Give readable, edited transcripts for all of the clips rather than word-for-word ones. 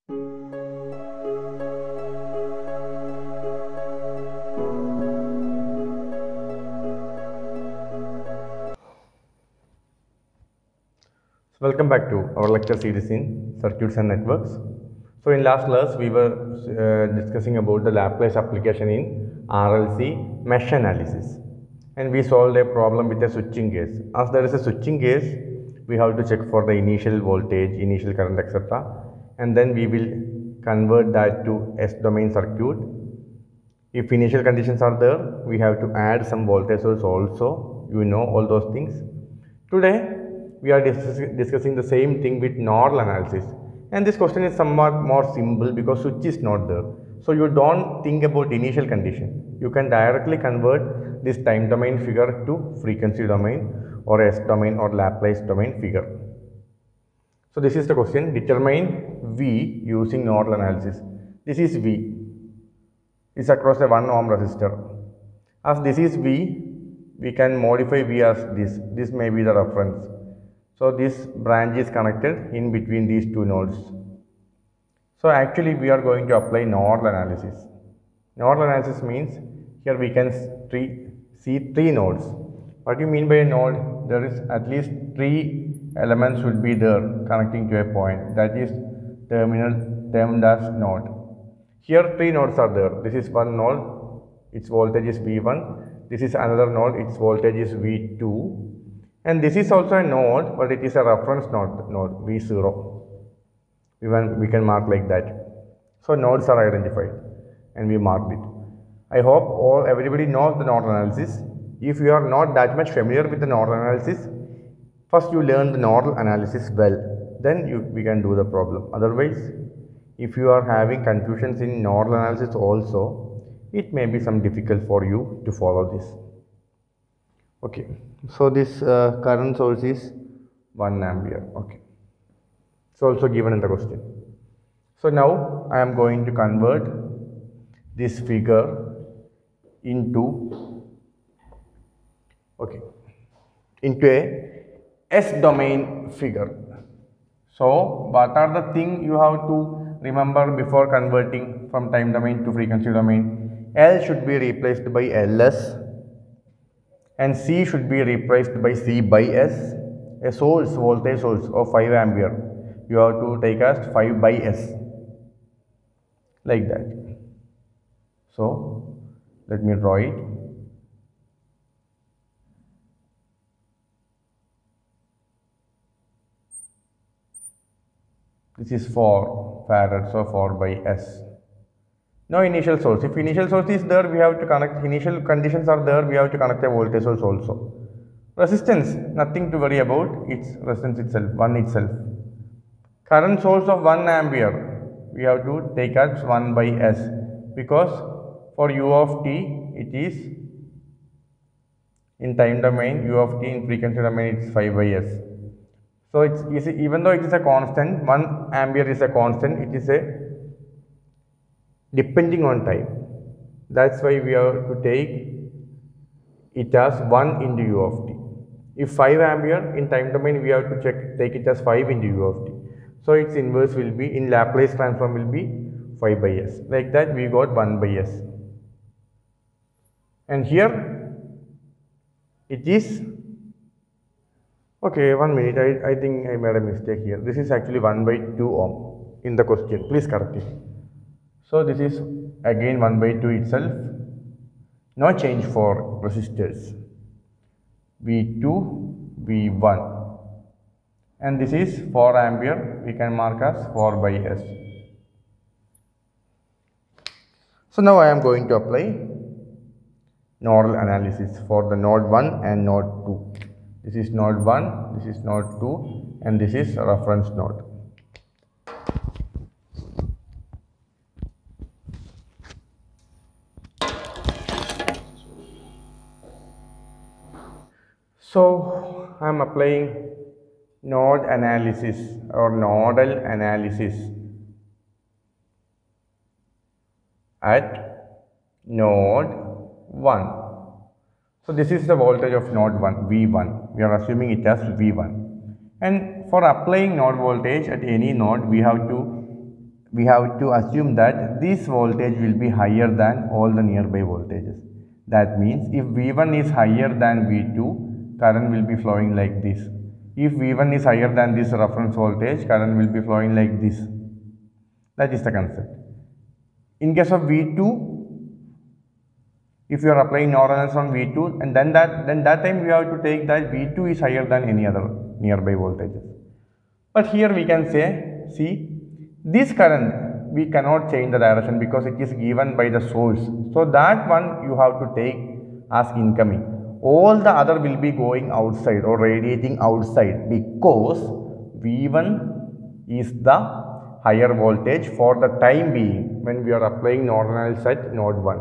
Welcome back to our lecture series in circuits and networks. So in last class we were discussing about the Laplace application in RLC mesh analysis, and we solved a problem with a switching case. As there is a switching case, we have to check for the initial voltage, initial current, etc., and then we will convert that to S domain circuit. If initial conditions are there, we have to add some voltage source also, you know all those things. Today we are discussing the same thing with nodal analysis, and this question is somewhat more simple because switch is not there. So you don't think about initial condition, you can directly convert this time domain figure to frequency domain or S domain or Laplace domain figure. So this is the question: determine V using nodal analysis. This is V, is across a 1 ohm resistor. As this is V, we can modify V as this may be the reference. So this branch is connected in between these two nodes. So actually we are going to apply nodal analysis. Nodal analysis means here we can see three nodes. What do you mean by a node? There is at least 3 elements should be there connecting to a point, that is terminal termed as node. Here 3 nodes are there. This is one node, its voltage is V1. This is another node, its voltage is V2. And this is also a node, but it is a reference node V0. We can mark like that. So nodes are identified and we marked it. I hope everybody knows the nodal analysis. If you are not that much familiar with the nodal analysis, first you learn the nodal analysis well, then we can do the problem. Otherwise, if you are having confusions in nodal analysis also, it may be some difficult for you to follow this. Okay, so this current source is 1 ampere. Okay, it's also given in the question. So now I am going to convert this figure into a S domain figure. So what are the things you have to remember before converting from time domain to frequency domain? L should be replaced by Ls, and C should be replaced by C by S. A source, voltage source of 5 ampere, you have to take as 5 by S, like that. So let me draw it. This is 4 farad, so 4 by S. Now initial source. If initial source is there, we have to connect, initial conditions are there, we have to connect a voltage source also. Resistance, nothing to worry about, it's resistance itself, 1 itself. Current source of 1 ampere, we have to take as 1 by S, because for U of t, it is in time domain, U of t in frequency domain, it's 5 by S. So even though it is a constant, 1 ampere is a constant, it is a depending on time. That's why we have to take it as 1 into U of t. If 5 ampere in time domain, we have to take it as 5 into U of t. So its inverse will be, in Laplace transform, will be 5 by S. Like that we got 1 by S. And here it is, okay, 1 minute, I think I made a mistake here. This is actually 1 by 2 ohm in the question, please correct it. So this is again 1 by 2 itself, no change for resistors, V2, V1, and this is 4 ampere, we can mark as 4 by S. So now I am going to apply nodal analysis for the node 1 and node 2. This is node 1, this is node 2, and this is reference node. So I am applying node analysis or nodal analysis at node 1. So this is the voltage of node 1, V1. We are assuming it as V1. And for applying node voltage at any node, we have to we have to assume that this voltage will be higher than all the nearby voltages. That means if V1 is higher than V2, current will be flowing like this. If V1 is higher than this reference voltage, current will be flowing like this. That is the concept. In case of V2, if you are applying node analysis on V2, and then that time we have to take that V2 is higher than any other nearby voltages. But here we can say, see, this current we cannot change the direction because it is given by the source. So that one you have to take as incoming. All the other will be going outside or radiating outside because V1 is the higher voltage for the time being when we are applying node analysis at node 1.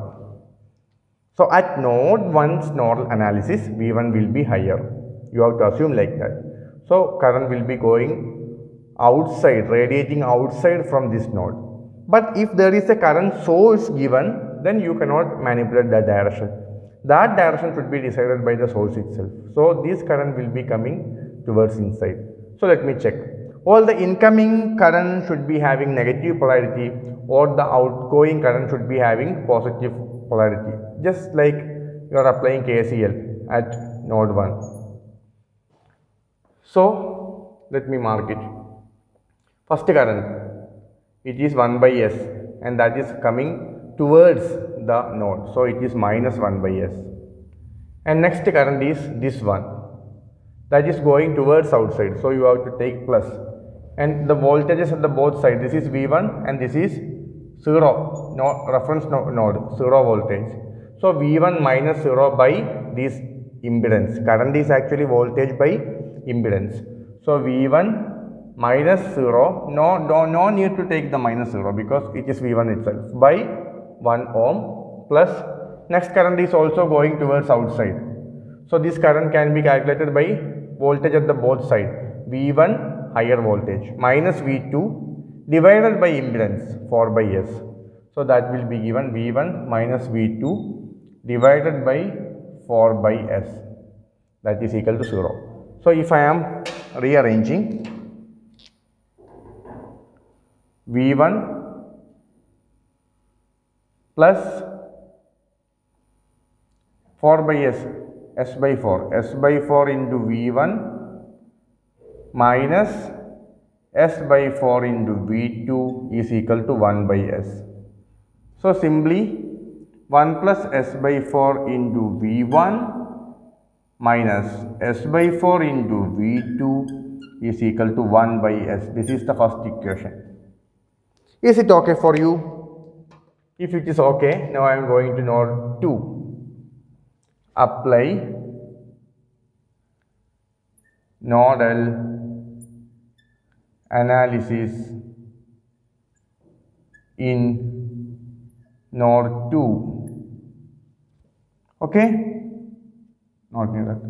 So at node 1's nodal analysis, V1 will be higher. You have to assume like that. So current will be going outside, radiating outside from this node. But if there is a current source given, then you cannot manipulate that direction. That direction should be decided by the source itself. So this current will be coming towards inside. So let me check. All the incoming current should be having negative polarity, or the outgoing current should be having positive polarity. Just like you are applying KCL at node 1. So let me mark it. First current, it is 1 by S, and that is coming towards the node. So it is minus 1 by S. And next current is this one, that is going towards outside. So you have to take plus. And the voltages at the both sides, this is V1 and this is 0, reference node, 0 voltage. So V1 minus 0 by this impedance. Current is actually voltage by impedance. So V1 minus 0, no need to take the minus 0 because it is V1 itself, by 1 ohm plus next current is also going towards outside. So this current can be calculated by voltage at the both sides, V1 higher voltage minus V2 divided by impedance 4 by S. So that will be given V1 minus V2 divided by 4 by S, that is equal to 0. So if I am rearranging, V1 plus 4 by S, S by 4 into V1 minus S by 4 into V2 is equal to 1 by S. So simply 1 plus S by 4 into V1 minus S by 4 into V2 is equal to 1 by S. This is the first equation. Is it okay for you? If it is okay, now I am going to node 2. Apply nodal analysis in node 2. Okay? Not near that.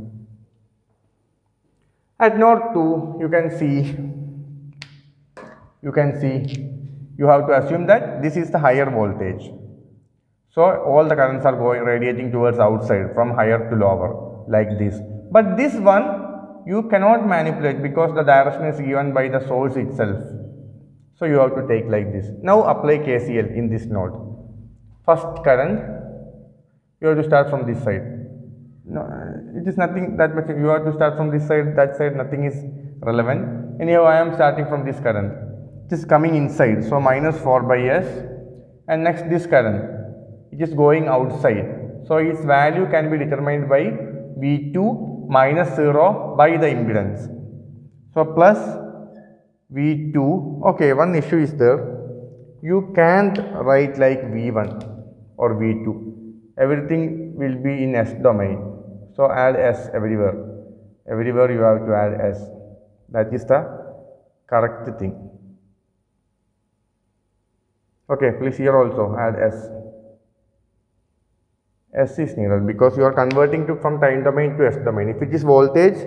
At node 2, you can see you have to assume that this is the higher voltage. So all the currents are going radiating towards outside from higher to lower like this. But this one you cannot manipulate because the direction is given by the source itself. So you have to take like this. Now apply KCL in this node. First current, you have to start from this side. No, it is nothing that much. You have to start from this side, that side, nothing is relevant. Anyhow, I am starting from this current. It is coming inside. So minus 4 by S. And next this current, it is going outside. So its value can be determined by V2 minus 0 by the impedance. So plus V2. Okay, one issue is there. You can't write like V1 or V2. Everything will be in S domain. So add S everywhere. Everywhere you have to add S. That is the correct thing. Okay, please here also add S. S is needed because you are converting from time domain to S domain. If it is voltage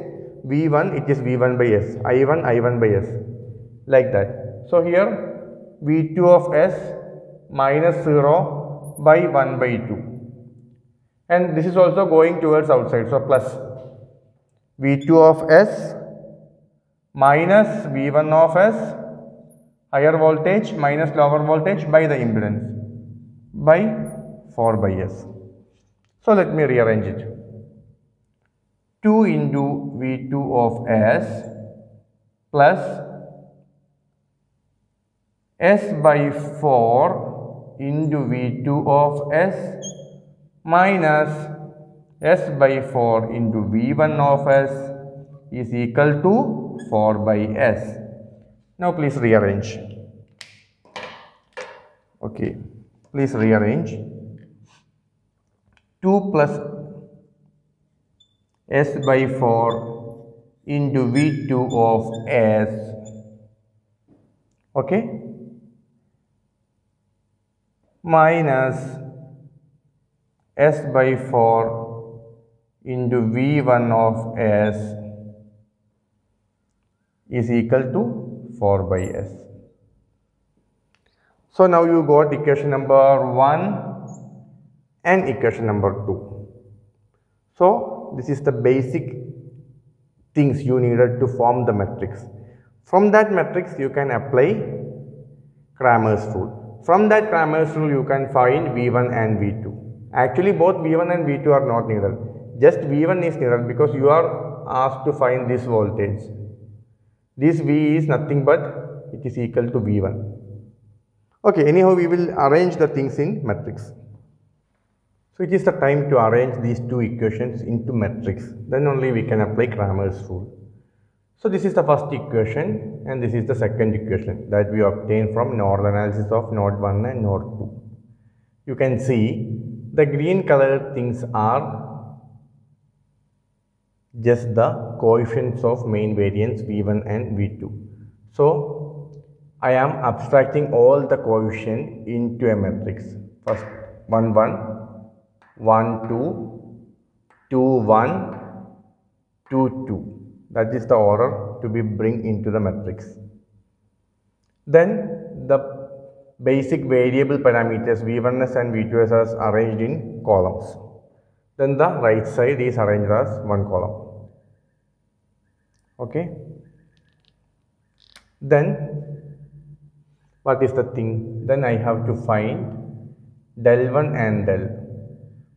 V1, it is V1 by S. I1, I1 by S. Like that. So here V2 of S minus 0 by 1 by 2. And this is also going towards outside. So plus V2 of S minus V1 of S higher voltage minus lower voltage by the impedance by 4 by S. So let me rearrange it. 2 into V2 of S plus S by 4 into V2 of S minus S by 4 into V1 of S is equal to 4 by S. Now please rearrange. Okay, please rearrange. 2 plus S by 4 into V2 of S. Okay, minus S by 4 into V1 of S is equal to 4 by S. So now you got equation number 1 and equation number 2. So this is the basic things you needed to form the matrix. From that matrix you can apply Cramer's rule. From that Cramer's rule you can find V1 and V2. Actually both V1 and V2 are not needed. Just V1 is needed because you are asked to find this voltage. This V is nothing but it is equal to V1. Okay, anyhow we will arrange the things in matrix. So it is the time to arrange these two equations into matrix. Then only we can apply Cramer's rule. So this is the first equation and this is the second equation that we obtained from nodal analysis of node 1 and node 2. You can see the green colored things are just the coefficients of main variance V1 and V2. So I am abstracting all the coefficients into a matrix. First 1 1, 1 2, 2 1, 2 2. That is the order to be bring into the matrix. Then the basic variable parameters V1s and V2s are arranged in columns. Then the right side is arranged as one column. Okay. Then what is the thing? Then I have to find del 1 and del.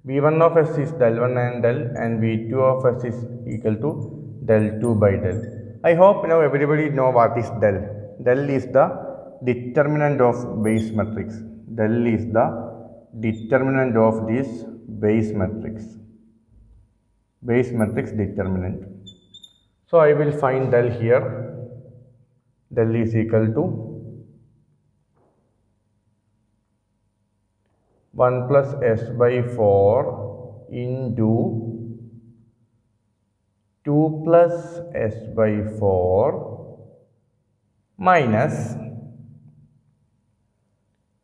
V1 of S is del 1 and del and V2 of S is equal to del 2 by del. I hope now everybody know what is del. Del is the determinant of base matrix. Del is the determinant of this base matrix. Base matrix determinant. So I will find del here. Del is equal to 1 plus S by 4 into 2 plus S by 4 minus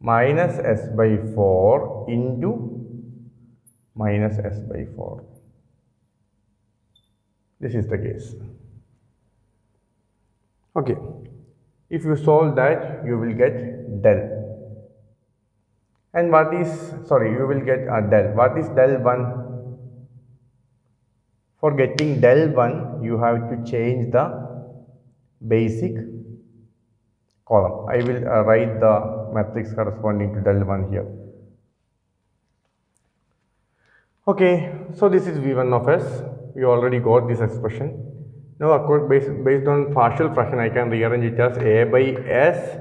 S by 4 into minus S by 4. This is the case. Okay. If you solve that, you will get del. And what is, you will get del. What is del 1? For getting del 1, you have to change the basic column. I will write the matrix corresponding to del 1 here. Okay, so this is V1 of S. We already got this expression. Now, based on partial fraction, I can rearrange it as A by S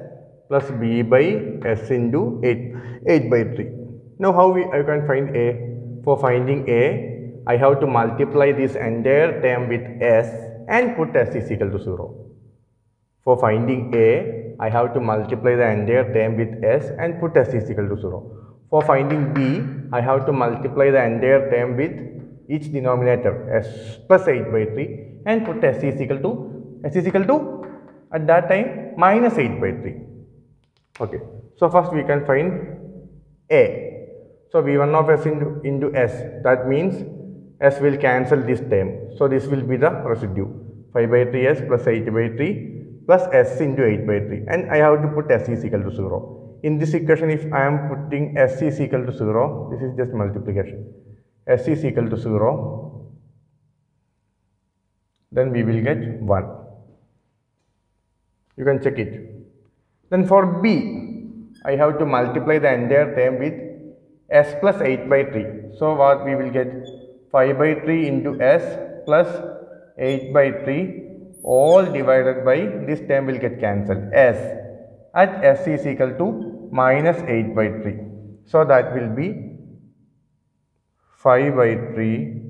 plus B by S into 8 by 3. Now, how I can find A? For finding A, I have to multiply this entire term with S and put S is equal to 0. For finding A, I have to multiply the entire term with S and put S is equal to 0. For finding B, I have to multiply the entire term with each denominator S plus 8 by 3 and put S is equal to at that time minus 8 by 3. Okay. So first we can find A. So V1 of S into S, that means S will cancel this term. So this will be the residue 5 by 3S plus 8 by 3 plus S into 8 by 3 and I have to put S is equal to 0. In this equation, if I am putting S is equal to 0, this is just multiplication. S is equal to 0, then we will get 1. You can check it. Then for b, I have to multiply the entire term with s plus 8 by 3. So what we will get? 5 by 3 into s plus 8 by 3 all divided by, this term will get cancelled, s at s is equal to minus 8 by 3. So that will be 5 by 3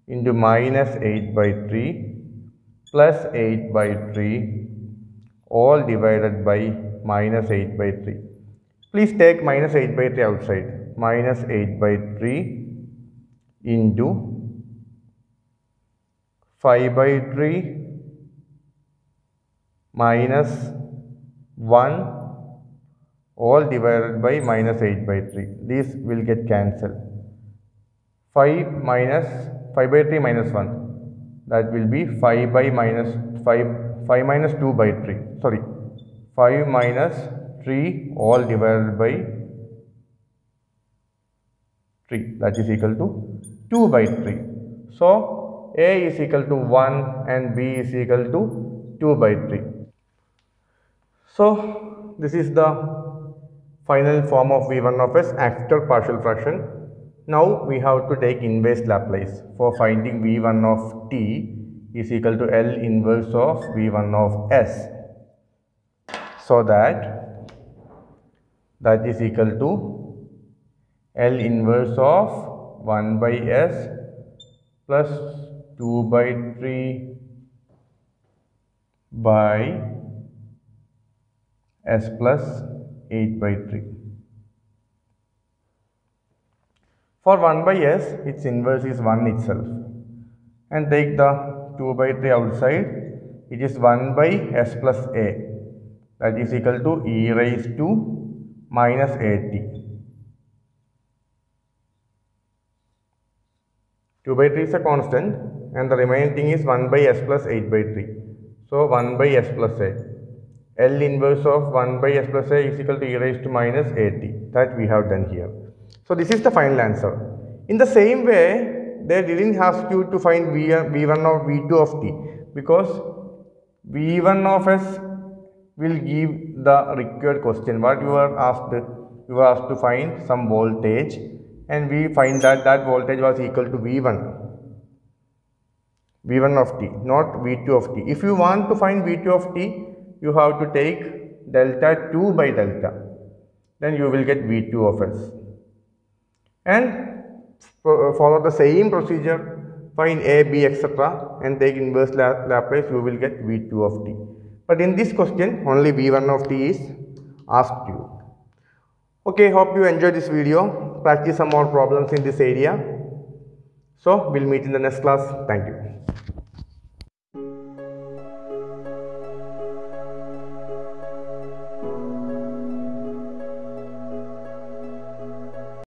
into minus 8 by 3 plus 8 by 3 all divided by minus 8 by 3. Please take minus 8 by 3 outside. Minus 8 by 3 into 5 by 3 minus 1 all divided by minus 8 by 3. This will get cancelled. 5 by 3 minus 1. That will be 5 by minus 5 minus 2 by 3. Sorry. 5 minus 3 all divided by 3. That is equal to 2 by 3. So, A is equal to 1 and B is equal to 2 by 3. So, this is the final form of V1 of S after partial fraction. Now, we have to take inverse Laplace for finding V1 of t is equal to L inverse of V1 of S. So, that is equal to L inverse of 1 by S plus 2 by 3 by S plus 8 by 3. For 1 by S, its inverse is 1 itself. And take the 2 by 3 outside, it is 1 by S plus A. That is equal to e raised to minus at. 2 by 3 is a constant and the remaining thing is 1 by s plus 8 by 3. So 1 by s plus a. L inverse of 1 by s plus a is equal to e raised to minus at. That we have done here. So this is the final answer. In the same way, they didn't ask you to find V1 of V2 of t, because V1 of s will give the required question. What you were asked to find some voltage, and we find that voltage was equal to V1 of t, not V2 of t. If you want to find V2 of t, you have to take delta 2 by delta, then you will get V2 of s. And follow the same procedure, find a, b, etc. and take inverse Laplace, you will get V2 of t. But in this question, only V1 of t is asked you. Okay, hope you enjoyed this video. Practice some more problems in this area. So, we'll meet in the next class. Thank you.